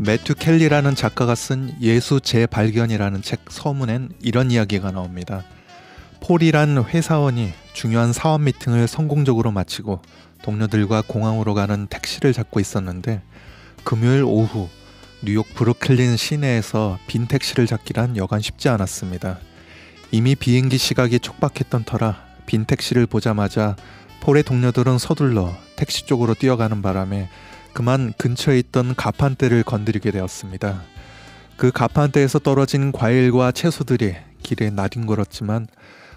매튜 켈리라는 작가가 쓴 예수 재발견이라는 책 서문엔 이런 이야기가 나옵니다. 폴이란 회사원이 중요한 사업 미팅을 성공적으로 마치고 동료들과 공항으로 가는 택시를 잡고 있었는데 금요일 오후 뉴욕 브루클린 시내에서 빈 택시를 잡기란 여간 쉽지 않았습니다. 이미 비행기 시각이 촉박했던 터라 빈 택시를 보자마자 폴의 동료들은 서둘러 택시 쪽으로 뛰어가는 바람에 그만 근처에 있던 가판대를 건드리게 되었습니다. 그 가판대에서 떨어진 과일과 채소들이 길에 나뒹굴었지만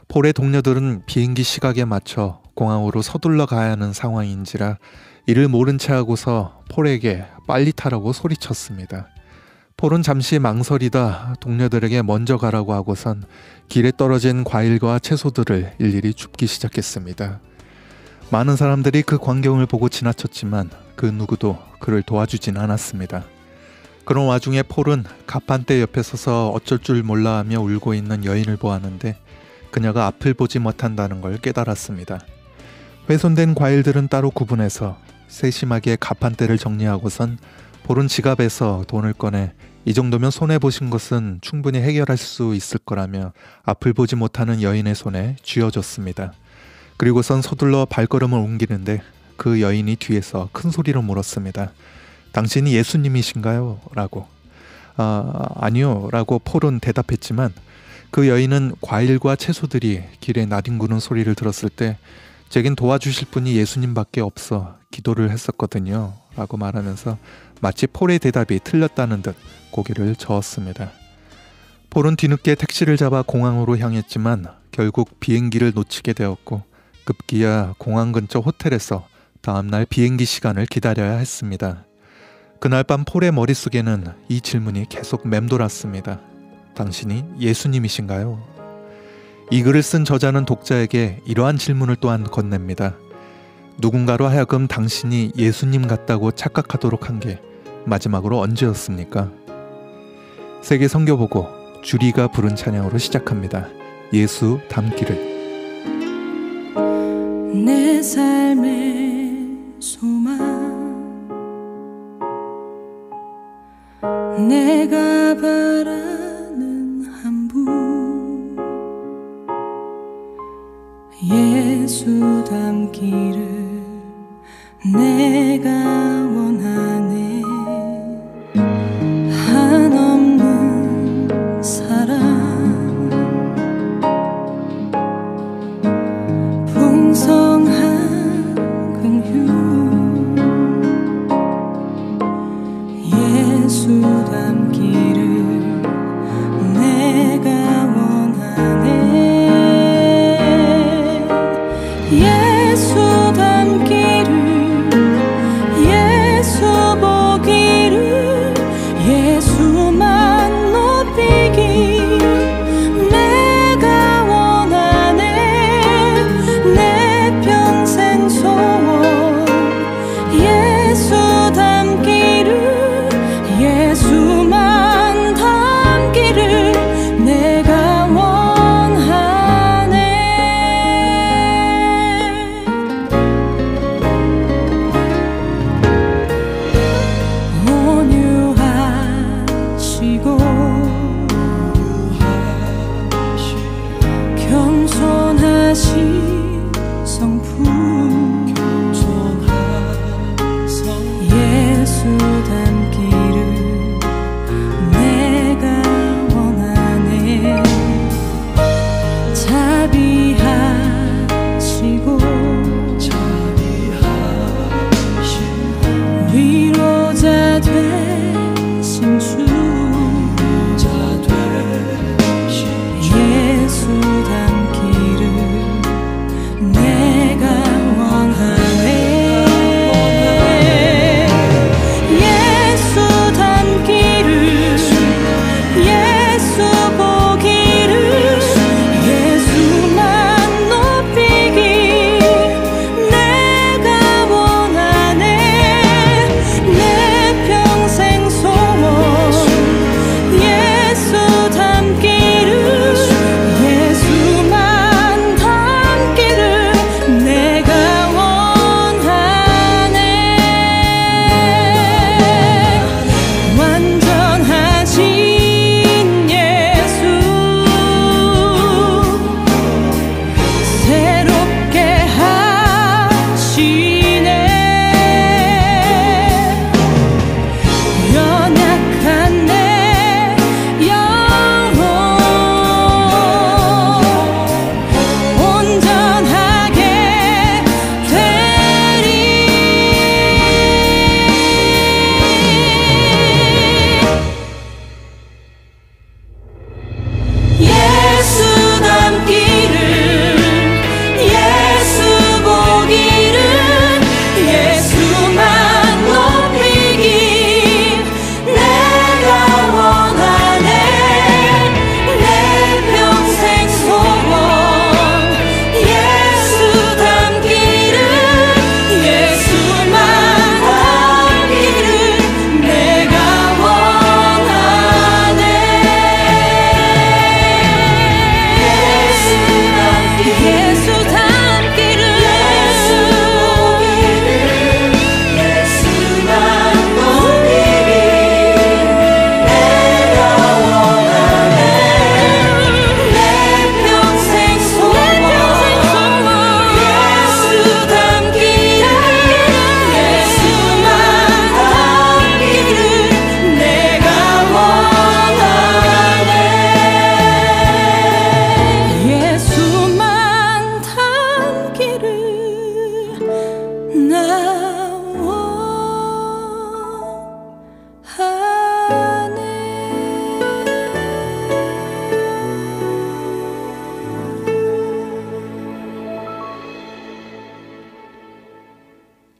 폴의 동료들은 비행기 시각에 맞춰 공항으로 서둘러 가야 하는 상황인지라 이를 모른 채 하고서 폴에게 빨리 타라고 소리쳤습니다. 폴은 잠시 망설이다 동료들에게 먼저 가라고 하고선 길에 떨어진 과일과 채소들을 일일이 줍기 시작했습니다. 많은 사람들이 그 광경을 보고 지나쳤지만 그 누구도 그를 도와주진 않았습니다. 그런 와중에 폴은 가판대 옆에 서서 어쩔 줄 몰라 하며 울고 있는 여인을 보았는데 그녀가 앞을 보지 못한다는 걸 깨달았습니다. 훼손된 과일들은 따로 구분해서 세심하게 가판대를 정리하고선 폴은 지갑에서 돈을 꺼내 이 정도면 손해보신 것은 충분히 해결할 수 있을 거라며 앞을 보지 못하는 여인의 손에 쥐어줬습니다. 그리고선 서둘러 발걸음을 옮기는데 그 여인이 뒤에서 큰 소리로 물었습니다. 당신이 예수님이신가요? 라고. 아니요 라고 폴은 대답했지만 그 여인은 과일과 채소들이 길에 나뒹구는 소리를 들었을 때 제겐 도와주실 분이 예수님밖에 없어 기도를 했었거든요 라고 말하면서 마치 폴의 대답이 틀렸다는 듯 고개를 저었습니다. 폴은 뒤늦게 택시를 잡아 공항으로 향했지만 결국 비행기를 놓치게 되었고 급기야 공항 근처 호텔에서 다음날 비행기 시간을 기다려야 했습니다. 그날 밤 폴의 머릿속에는 이 질문이 계속 맴돌았습니다. 당신이 예수님이신가요? 이 글을 쓴 저자는 독자에게 이러한 질문을 또한 건넵니다. 누군가로 하여금 당신이 예수님 같다고 착각하도록 한 게 마지막으로 언제였습니까? 세계 선교보고 주리가 부른 찬양으로 시작합니다. 예수 닮기를. 내 삶의 소망 내가 바라는 한 분 예수 닮기를 내가 원하네 한없는 사랑 풍성한 긍휼 예수 닮기를 내가 원하네 예수 닮기를 예수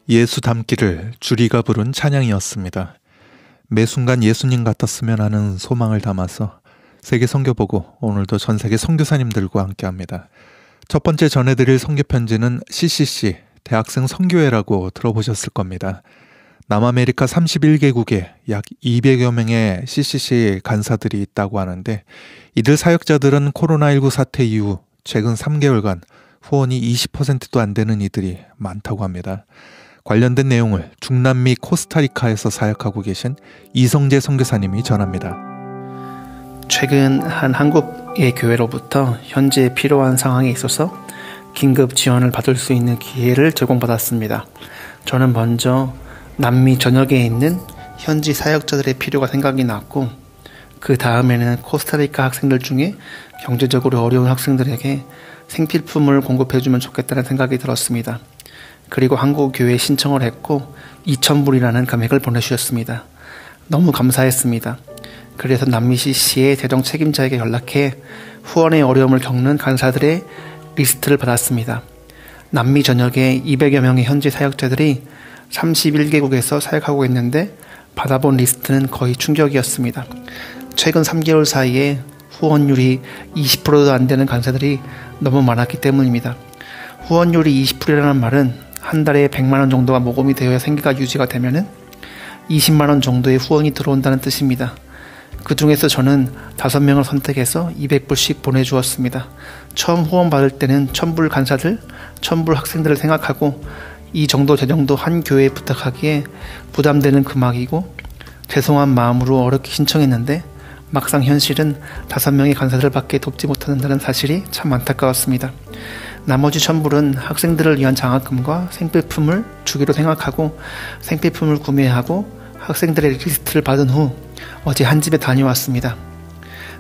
예수 닮기를 주리가 부른 찬양이었습니다. 매 순간 예수님 같았으면 하는 소망을 담아서 세계 선교보고 오늘도 전 세계 선교사님들과 함께합니다. 첫 번째 전해드릴 선교편지는 CCC 대학생 선교회라고 들어보셨을 겁니다. 남아메리카 31개국에 약 200여 명의 CCC 간사들이 있다고 하는데 이들 사역자들은 코로나19 사태 이후 최근 3개월간 후원이 20%도 안 되는 이들이 많다고 합니다. 관련된 내용을 중남미 코스타리카에서 사역하고 계신 이성재 선교사님이 전합니다. 최근 한 한국의 교회로부터 현재 필요한 상황에 있어서 긴급 지원을 받을 수 있는 기회를 제공받았습니다. 저는 먼저 남미 전역에 있는 현지 사역자들의 필요가 생각이 났고 그 다음에는 코스타리카 학생들 중에 경제적으로 어려운 학생들에게 생필품을 공급해주면 좋겠다는 생각이 들었습니다. 그리고 한국 교회에 신청을 했고 2,000불이라는 금액을 보내주셨습니다. 너무 감사했습니다. 그래서 남미 CC의 대정 책임자에게 연락해 후원의 어려움을 겪는 간사들의 리스트를 받았습니다. 남미 전역에 200여 명의 현지 사역자들이 31개국에서 사역하고 있는데 받아본 리스트는 거의 충격이었습니다. 최근 3개월 사이에 후원율이 20%도 안 되는 간사들이 너무 많았기 때문입니다. 후원율이 20%라는 말은 한 달에 100만 원 정도가 모금이 되어야 생계가 유지가 되면은 20만 원 정도의 후원이 들어온다는 뜻입니다. 그 중에서 저는 5명을 선택해서 200불씩 보내주었습니다. 처음 후원 받을 때는 1,000불 간사들, 1,000불 학생들을 생각하고 이 정도 재정도 한 교회에 부탁하기에 부담되는 금액이고 죄송한 마음으로 어렵게 신청했는데 막상 현실은 5명의 간사들밖에 돕지 못한다는 사실이 참 안타까웠습니다. 나머지 1,000불은 학생들을 위한 장학금과 생필품을 주기로 생각하고 생필품을 구매하고 학생들의 리스트를 받은 후 어제 한 집에 다녀왔습니다.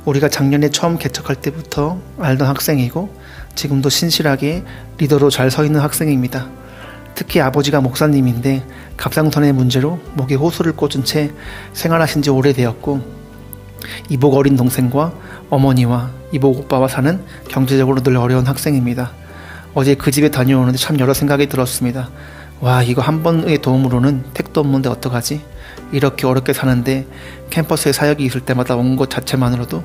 우리가 작년에 처음 개척할 때부터 알던 학생이고 지금도 신실하게 리더로 잘 서 있는 학생입니다. 특히 아버지가 목사님인데 갑상선의 문제로 목에 호수를 꽂은 채 생활하신 지 오래되었고 이복 어린 동생과 어머니와 이복 오빠와 사는 경제적으로 늘 어려운 학생입니다. 어제 그 집에 다녀오는데 참 여러 생각이 들었습니다. 와, 이거 한 번의 도움으로는 택도 없는데 어떡하지? 이렇게 어렵게 사는데 캠퍼스에 사역이 있을 때마다 온 것 자체만으로도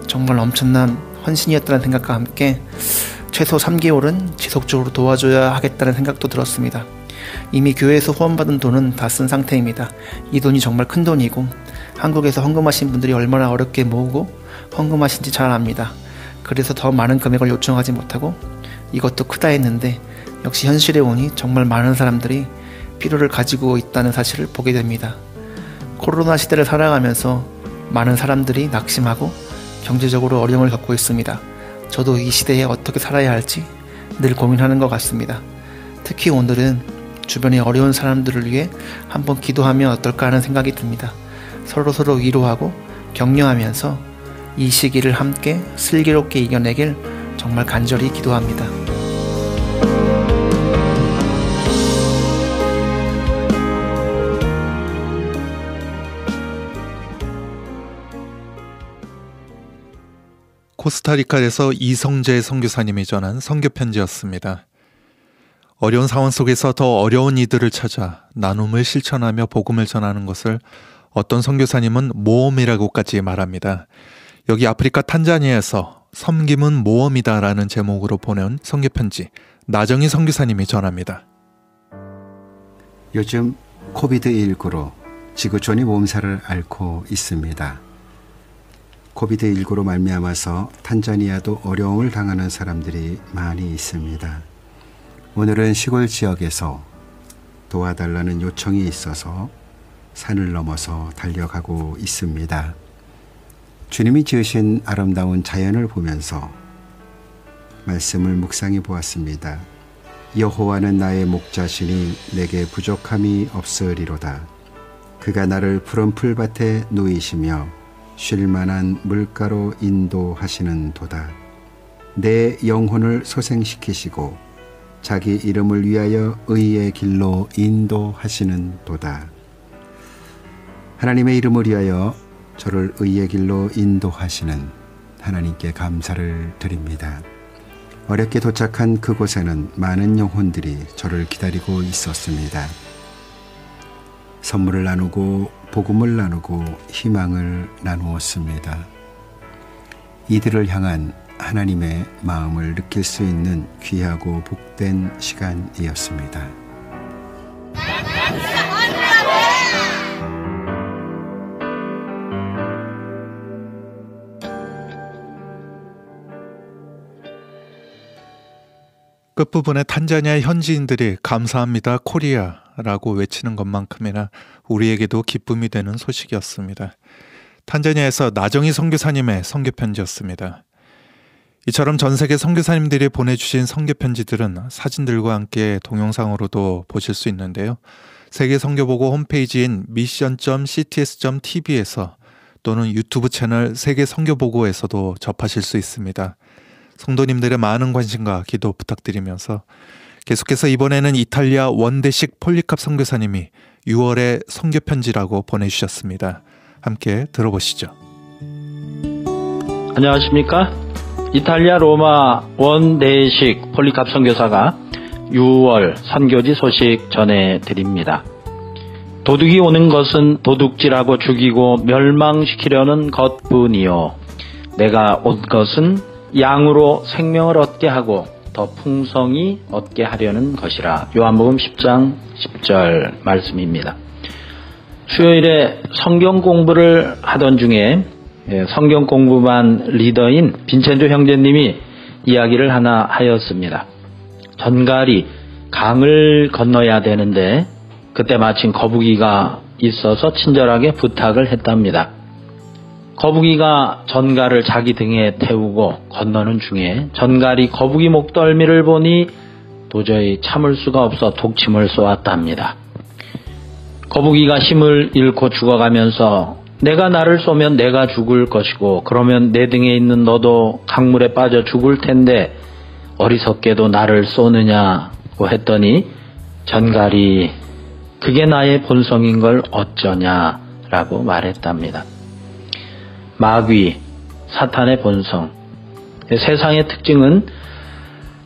정말 엄청난 헌신이었다는 생각과 함께 최소 3개월은 지속적으로 도와줘야 하겠다는 생각도 들었습니다. 이미 교회에서 후원받은 돈은 다 쓴 상태입니다. 이 돈이 정말 큰 돈이고 한국에서 헌금하신 분들이 얼마나 어렵게 모으고 헌금하신지 잘 압니다. 그래서 더 많은 금액을 요청하지 못하고 이것도 크다 했는데 역시 현실에 오니 정말 많은 사람들이 필요를 가지고 있다는 사실을 보게 됩니다. 코로나 시대를 살아가면서 많은 사람들이 낙심하고 경제적으로 어려움을 겪고 있습니다. 저도 이 시대에 어떻게 살아야 할지 늘 고민하는 것 같습니다. 특히 오늘은 주변에 어려운 사람들을 위해 한번 기도하면 어떨까 하는 생각이 듭니다. 서로 위로하고 격려하면서 이 시기를 함께 슬기롭게 이겨내길 정말 간절히 기도합니다. 코스타리카에서 이성재 선교사님이 전한 선교편지였습니다. 어려운 상황 속에서 더 어려운 이들을 찾아 나눔을 실천하며 복음을 전하는 것을 어떤 선교사님은 모험이라고까지 말합니다. 여기 아프리카 탄자니아에서 섬김은 모험이다라는 제목으로 보내온 선교편지 나정희 선교사님이 전합니다. 요즘 코비드19로 지구촌이 몸살을 앓고 있습니다. 코비드19로 말미암아서 탄자니아도 어려움을 당하는 사람들이 많이 있습니다. 오늘은 시골 지역에서 도와달라는 요청이 있어서 산을 넘어서 달려가고 있습니다. 주님이 지으신 아름다운 자연을 보면서 말씀을 묵상해 보았습니다. 여호와는 나의 목자시니 내게 부족함이 없으리로다. 그가 나를 푸른 풀밭에 누이시며 쉴만한 물가로 인도하시는 도다. 내 영혼을 소생시키시고 자기 이름을 위하여 의의 길로 인도하시는 도다. 하나님의 이름을 위하여 저를 의의 길로 인도하시는 하나님께 감사를 드립니다. 어렵게 도착한 그곳에는 많은 영혼들이 저를 기다리고 있었습니다. 선물을 나누고 복음을 나누고 희망을 나누었습니다. 이들을 향한 하나님의 마음을 느낄 수 있는 귀하고 복된 시간이었습니다. 끝부분에 탄자니아 현지인들이 감사합니다 코리아라고 외치는 것만큼이나 우리에게도 기쁨이 되는 소식이었습니다. 탄자니아에서 나정희 선교사님의 선교편지였습니다. 이처럼 전 세계 선교사님들이 보내주신 선교편지들은 사진들과 함께 동영상으로도 보실 수 있는데요. 세계선교보고 홈페이지인 mission.cts.tv에서 또는 유튜브 채널 세계선교보고에서도 접하실 수 있습니다. 성도님들의 많은 관심과 기도 부탁드리면서 계속해서 이번에는 이탈리아 원대식 폴리캅 선교사님이 6월의 선교편지라고 보내주셨습니다. 함께 들어보시죠. 안녕하십니까? 이탈리아 로마 원대식 폴리캅 선교사가 6월 선교지 소식 전해드립니다. 도둑이 오는 것은 도둑질하고 죽이고 멸망시키려는 것뿐이요. 내가 온 것은 양으로 생명을 얻게 하고 더 풍성히 얻게 하려는 것이라. 요한복음 10장 10절 말씀입니다. 수요일에 성경 공부를 하던 중에 성경 공부반 리더인 빈첸조 형제님이 이야기를 하나 하였습니다. 전갈이 강을 건너야 되는데 그때 마침 거북이가 있어서 친절하게 부탁을 했답니다. 거북이가 전갈을 자기 등에 태우고 건너는 중에 전갈이 거북이 목덜미를 보니 도저히 참을 수가 없어 독침을 쏘았답니다. 거북이가 힘을 잃고 죽어가면서 내가 나를 쏘면 내가 죽을 것이고 그러면 내 등에 있는 너도 강물에 빠져 죽을 텐데 어리석게도 나를 쏘느냐고 했더니 전갈이 그게 나의 본성인 걸 어쩌냐라고 말했답니다. 마귀, 사탄의 본성. 세상의 특징은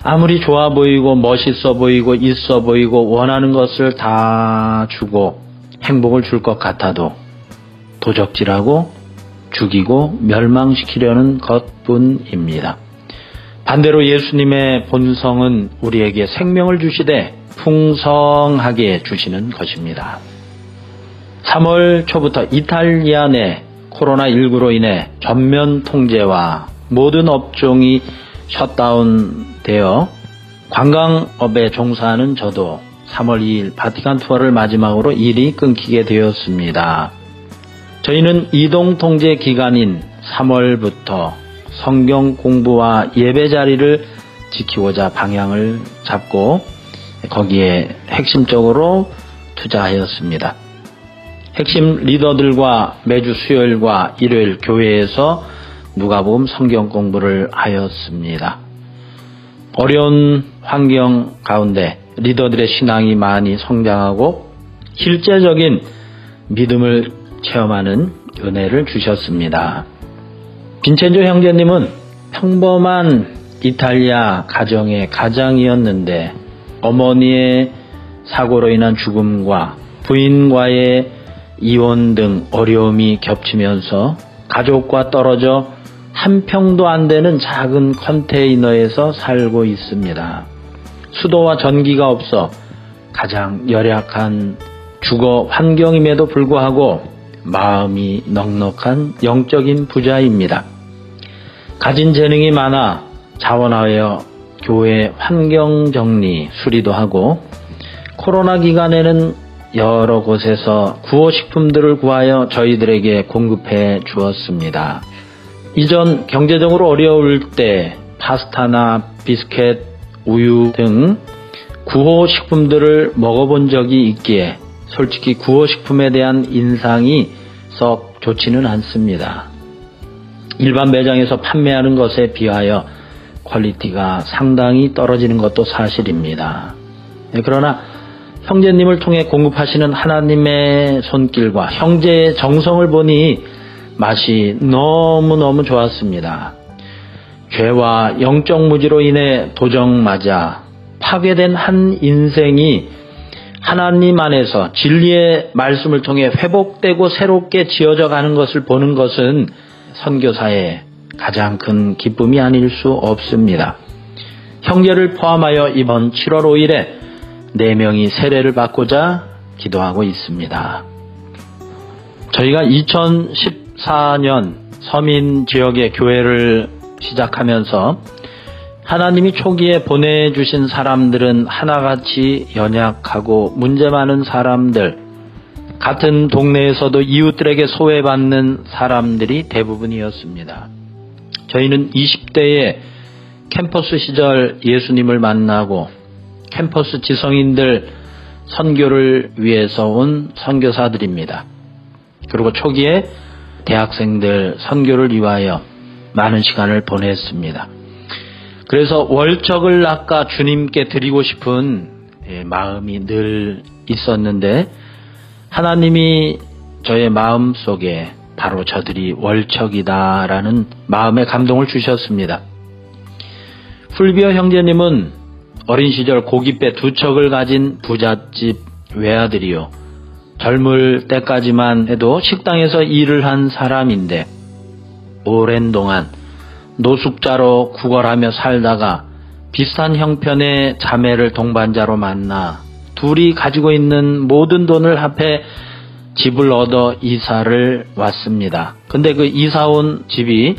아무리 좋아 보이고 멋있어 보이고 있어 보이고 원하는 것을 다 주고 행복을 줄 것 같아도 도적질하고 죽이고 멸망시키려는 것뿐입니다. 반대로 예수님의 본성은 우리에게 생명을 주시되 풍성하게 주시는 것입니다. 3월 초부터 이탈리아 내 코로나19로 인해 전면 통제와 모든 업종이 셧다운되어 관광업에 종사하는 저도 3월 2일 바티칸 투어를 마지막으로 일이 끊기게 되었습니다. 저희는 이동 통제 기간인 3월부터 성경 공부와 예배 자리를 지키고자 방향을 잡고 거기에 핵심적으로 투자하였습니다. 핵심 리더들과 매주 수요일과 일요일 교회에서 누가복음 성경 공부를 하였습니다. 어려운 환경 가운데 리더들의 신앙이 많이 성장하고 실제적인 믿음을 체험하는 은혜를 주셨습니다. 빈첸조 형제님은 평범한 이탈리아 가정의 가장이었는데 어머니의 사고로 인한 죽음과 부인과의 이혼 등 어려움이 겹치면서 가족과 떨어져 한 평도 안 되는 작은 컨테이너에서 살고 있습니다. 수도와 전기가 없어 가장 열악한 주거 환경임에도 불구하고 마음이 넉넉한 영적인 부자입니다. 가진 재능이 많아 자원하여 교회 환경 정리, 수리도 하고 코로나 기간에는 여러 곳에서 구호식품들을 구하여 저희들에게 공급해 주었습니다. 이전 경제적으로 어려울 때 파스타나 비스켓, 우유 등 구호식품들을 먹어본 적이 있기에 솔직히 구호식품에 대한 인상이 썩 좋지는 않습니다. 일반 매장에서 판매하는 것에 비하여 퀄리티가 상당히 떨어지는 것도 사실입니다. 그러나 형제님을 통해 공급하시는 하나님의 손길과 형제의 정성을 보니 맛이 너무너무 좋았습니다. 죄와 영적 무지로 인해 도적맞아 파괴된 한 인생이 하나님 안에서 진리의 말씀을 통해 회복되고 새롭게 지어져 가는 것을 보는 것은 선교사의 가장 큰 기쁨이 아닐 수 없습니다. 형제를 포함하여 이번 7월 5일에 4명이 세례를 받고자 기도하고 있습니다. 저희가 2014년 서민 지역의 교회를 시작하면서 하나님이 초기에 보내주신 사람들은 하나같이 연약하고 문제 많은 사람들, 같은 동네에서도 이웃들에게 소외받는 사람들이 대부분이었습니다. 저희는 20대에 캠퍼스 시절 예수님을 만나고 캠퍼스 지성인들 선교를 위해서 온 선교사들입니다. 그리고 초기에 대학생들 선교를 위하여 많은 시간을 보냈습니다. 그래서 월척을 낚아 주님께 드리고 싶은 마음이 늘 있었는데 하나님이 저의 마음 속에 바로 저들이 월척이다라는 마음의 감동을 주셨습니다. 풀비어 형제님은 어린 시절 고깃배 2척을 가진 부잣집 외아들이요. 젊을 때까지만 해도 식당에서 일을 한 사람인데 오랜 동안 노숙자로 구걸하며 살다가 비슷한 형편의 자매를 동반자로 만나 둘이 가지고 있는 모든 돈을 합해 집을 얻어 이사를 왔습니다. 근데 그 이사 온 집이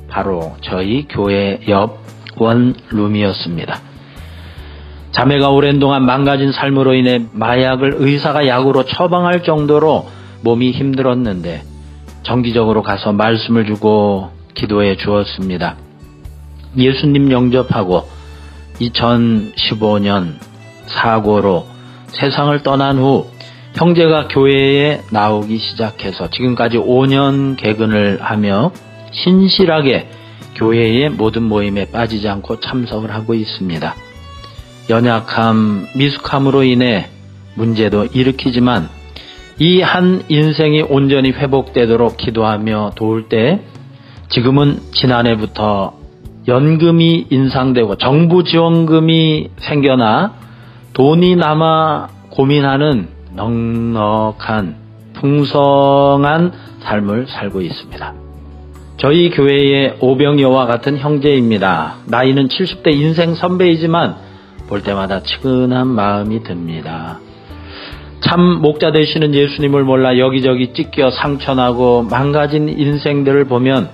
바로 저희 교회 옆 원룸이었습니다. 자매가 오랜 동안 망가진 삶으로 인해 마약을 의사가 약으로 처방할 정도로 몸이 힘들었는데 정기적으로 가서 말씀을 주고 기도해 주었습니다. 예수님 영접하고 2015년 사고로 세상을 떠난 후 형제가 교회에 나오기 시작해서 지금까지 5년 개근을 하며 신실하게 교회의 모든 모임에 빠지지 않고 참석을 하고 있습니다. 연약함, 미숙함으로 인해 문제도 일으키지만 이 한 인생이 온전히 회복되도록 기도하며 도울 때 지금은 지난해부터 연금이 인상되고 정부 지원금이 생겨나 돈이 남아 고민하는 넉넉한 풍성한 삶을 살고 있습니다. 저희 교회의 오병여와 같은 형제입니다. 나이는 70대 인생 선배이지만 볼 때마다 측은한 마음이 듭니다. 참 목자 되시는 예수님을 몰라 여기저기 찢겨 상처나고 망가진 인생들을 보면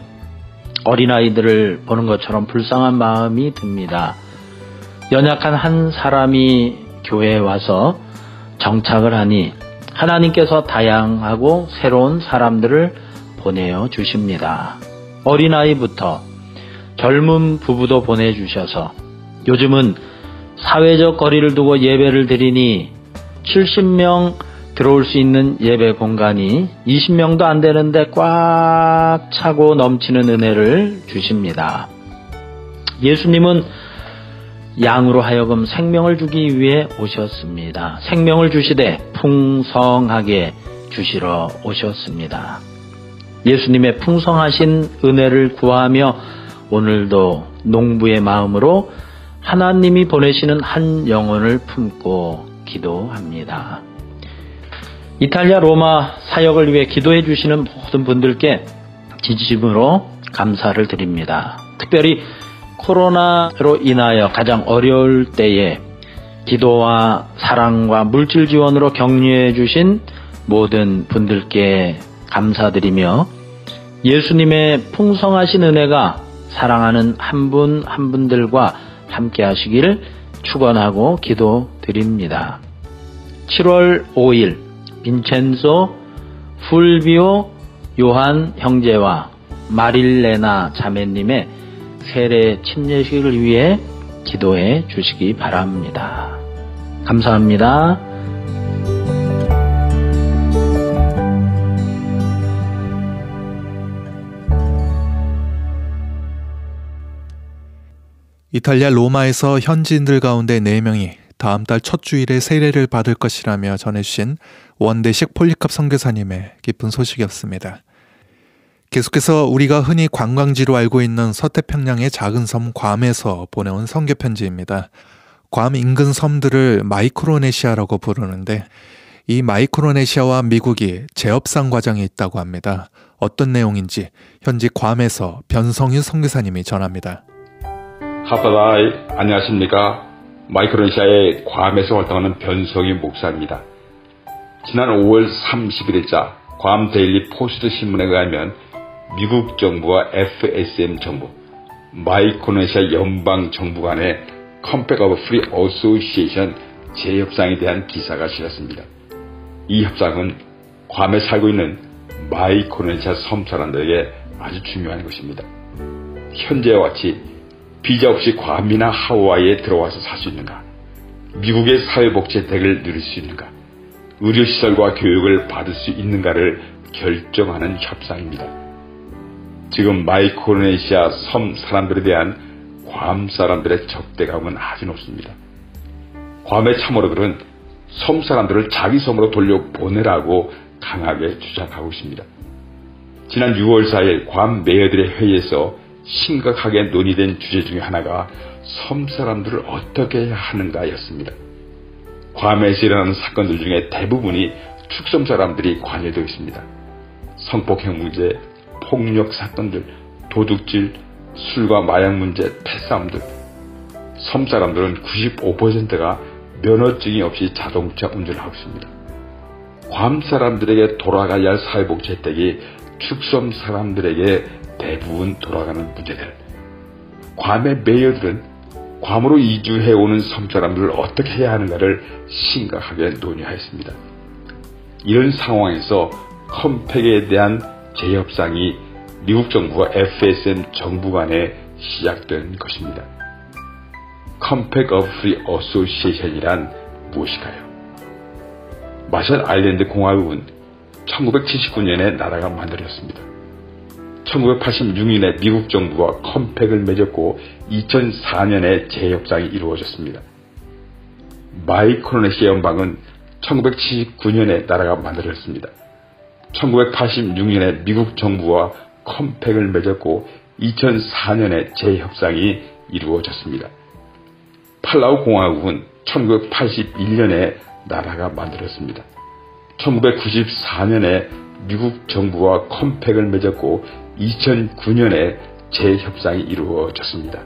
어린아이들을 보는 것처럼 불쌍한 마음이 듭니다. 연약한 한 사람이 교회에 와서 정착을 하니 하나님께서 다양하고 새로운 사람들을 보내어 주십니다. 어린아이부터 젊은 부부도 보내주셔서 요즘은 사회적 거리를 두고 예배를 드리니 70명 들어올 수 있는 예배 공간이 20명도 안 되는데 꽉 차고 넘치는 은혜를 주십니다. 예수님은 양으로 하여금 생명을 주기 위해 오셨습니다. 생명을 주시되 풍성하게 주시러 오셨습니다. 예수님의 풍성하신 은혜를 구하며 오늘도 농부의 마음으로 하나님이 보내시는 한 영혼을 품고 기도합니다. 이탈리아 로마 사역을 위해 기도해 주시는 모든 분들께 진심으로 감사를 드립니다. 특별히 코로나로 인하여 가장 어려울 때에 기도와 사랑과 물질 지원으로 격려해 주신 모든 분들께 감사드리며 예수님의 풍성하신 은혜가 사랑하는 한 분 한 분들과 함께 하시길 축원하고 기도드립니다. 7월 5일 빈첸소, 풀비오, 요한 형제와 마릴레나 자매님의 세례 침례식을 위해 기도해 주시기 바랍니다. 감사합니다. 이탈리아 로마에서 현지인들 가운데 4명이 다음 달 첫 주일에 세례를 받을 것이라며 전해주신 원대식 폴리캅 선교사님의 기쁜 소식이었습니다. 계속해서 우리가 흔히 관광지로 알고 있는 서태평양의 작은 섬 괌에서 보내온 선교 편지입니다. 괌 인근 섬들을 마이크로네시아라고 부르는데 이 마이크로네시아와 미국이 재협상 과정에 있다고 합니다. 어떤 내용인지 현지 괌에서 변성유 선교사님이 전합니다. 하파다이 안녕하십니까. 마이크로네시아의 괌에서 활동하는 변성유 목사입니다. 지난 5월 31일자 괌 데일리 포스트 신문에 의하면 미국 정부와 FSM 정부, 마이크로네시아 연방 정부 간의 Compact of Free Association 재협상에 대한 기사가 실렸습니다. 이 협상은 괌에 살고 있는 마이크로네시아 섬 사람들에게 아주 중요한 것입니다. 현재와 같이 비자 없이 괌이나 하와이에 들어와서 살 수 있는가, 미국의 사회복지 혜택을 누릴 수 있는가, 의료시설과 교육을 받을 수 있는가를 결정하는 협상입니다. 지금 마이크로네시아 섬 사람들에 대한 괌 사람들의 적대감은 아주 높습니다. 괌의 참어러들은 섬 사람들을 자기 섬으로 돌려보내라고 강하게 주장하고 있습니다. 지난 6월 4일 괌 메이어들의 회의에서 심각하게 논의된 주제 중에 하나가 섬 사람들을 어떻게 해야 하는가였습니다. 괌에서 일어나는 사건들 중에 대부분이 축섬 사람들이 관여되어 있습니다. 성폭행 문제, 폭력 사건들, 도둑질, 술과 마약 문제, 패싸움들. 섬 사람들은 95%가 면허증이 없이 자동차 운전을 하고 있습니다. 괌 사람들에게 돌아가야 할 사회복지 혜택이 축섬 사람들에게 대부분 돌아가는 문제들. 괌의 메이어들은 괌으로 이주해오는 섬 사람들을 어떻게 해야 하는가를 심각하게 논의하였습니다. 이런 상황에서 컴팩에 대한 재협상이 미국 정부와 FSM 정부 간에 시작된 것입니다. Compact of Free Association이란 무엇일까요? 마샬 아일랜드 공화국은 1979년에 나라가 만들어졌습니다. 1986년에 미국 정부와 컴팩을 맺었고 2004년에 재협상이 이루어졌습니다. 마이크로네시아 연방은 1979년에 나라가 만들어졌습니다. 1986년에 미국 정부와 컴팩을 맺었고 2004년에 재협상이 이루어졌습니다. 팔라우 공화국은 1981년에 나라가 만들어졌습니다. 1994년에 미국 정부와 컴팩을 맺었고 2009년에 재협상이 이루어졌습니다.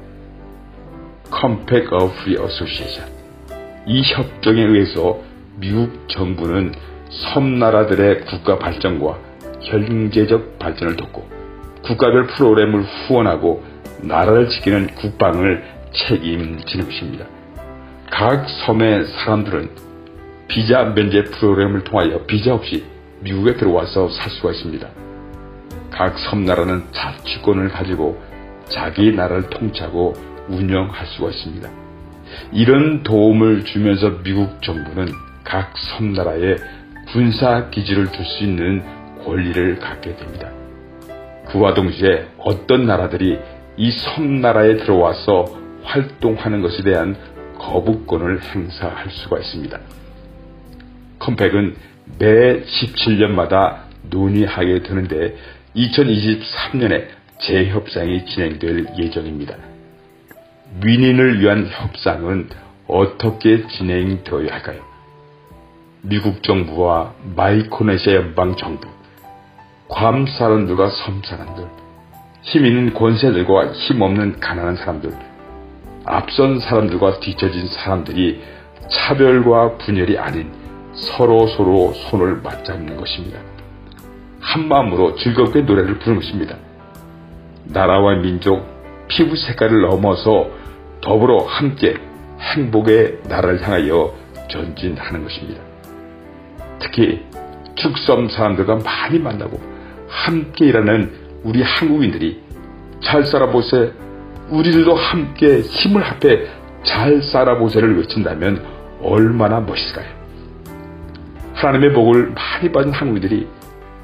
Compact of Free Association. 이 협정에 의해서 미국 정부는 섬나라들의 국가 발전과 경제적 발전을 돕고 국가별 프로그램을 후원하고 나라를 지키는 국방을 책임지는 것입니다. 각 섬의 사람들은 비자 면제 프로그램을 통하여 비자 없이 미국에 들어와서 살 수가 있습니다. 각 섬나라는 자치권을 가지고 자기 나라를 통치하고 운영할 수가 있습니다. 이런 도움을 주면서 미국 정부는 각 섬나라에 군사기지를 줄 수 있는 권리를 갖게 됩니다. 그와 동시에 어떤 나라들이 이 섬나라에 들어와서 활동하는 것에 대한 거부권을 행사할 수가 있습니다. 컴팩은 매 17년마다 논의하게 되는데 2023년에 재협상이 진행될 예정입니다. 민인을 위한 협상은 어떻게 진행되어야 할까요? 미국 정부와 마이크로네시아 연방 정부, 괌 사람들과 섬 사람들, 힘 있는 권세들과 힘없는 가난한 사람들, 앞선 사람들과 뒤처진 사람들이 차별과 분열이 아닌 서로 손을 맞잡는 것입니다. 한마음으로 즐겁게 노래를 부르는 것입니다. 나라와 민족, 피부 색깔을 넘어서 더불어 함께 행복의 나라를 향하여 전진하는 것입니다. 특히 축섬 사람들과 많이 만나고 함께 일하는 우리 한국인들이 잘 살아보세, 우리들도 함께 힘을 합해 잘 살아보세를 외친다면 얼마나 멋있을까요? 하나님의 복을 많이 받은 한국인들이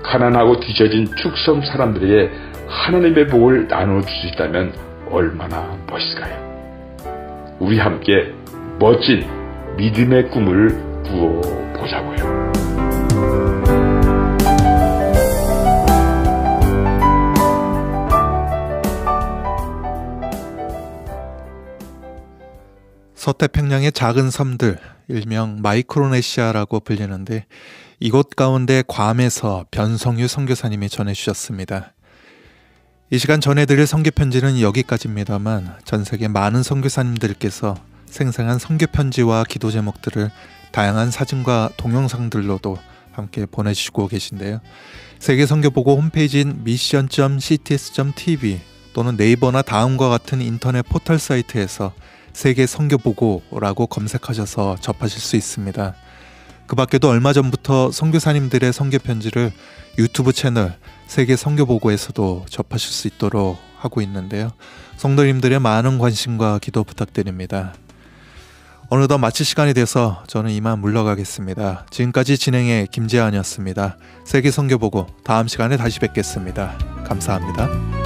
가난하고 뒤처진 축섬 사람들에게 하나님의 복을 나눠줄 수 있다면 얼마나 멋있을까요? 우리 함께 멋진 믿음의 꿈을 꾸어보자고요. 서태평양의 작은 섬들, 일명 마이크로네시아라고 불리는데 이곳 가운데 괌에서 변성유 선교사님이 전해주셨습니다. 이 시간 전해드릴 선교편지는 여기까지입니다만 전 세계 많은 선교사님들께서 생생한 선교편지와 기도 제목들을 다양한 사진과 동영상들로도 함께 보내주시고 계신데요. 세계선교보고 홈페이지인 mission.cts.tv 또는 네이버나 다음과 같은 인터넷 포털 사이트에서 세계선교보고라고 검색하셔서 접하실 수 있습니다. 그 밖에도 얼마 전부터 선교사님들의 선교편지를 유튜브 채널 세계선교보고에서도 접하실 수 있도록 하고 있는데요. 성도님들의 많은 관심과 기도 부탁드립니다. 어느덧 마칠 시간이 돼서 저는 이만 물러가겠습니다. 지금까지 진행의 김재환이었습니다. 세계선교보고 다음 시간에 다시 뵙겠습니다. 감사합니다.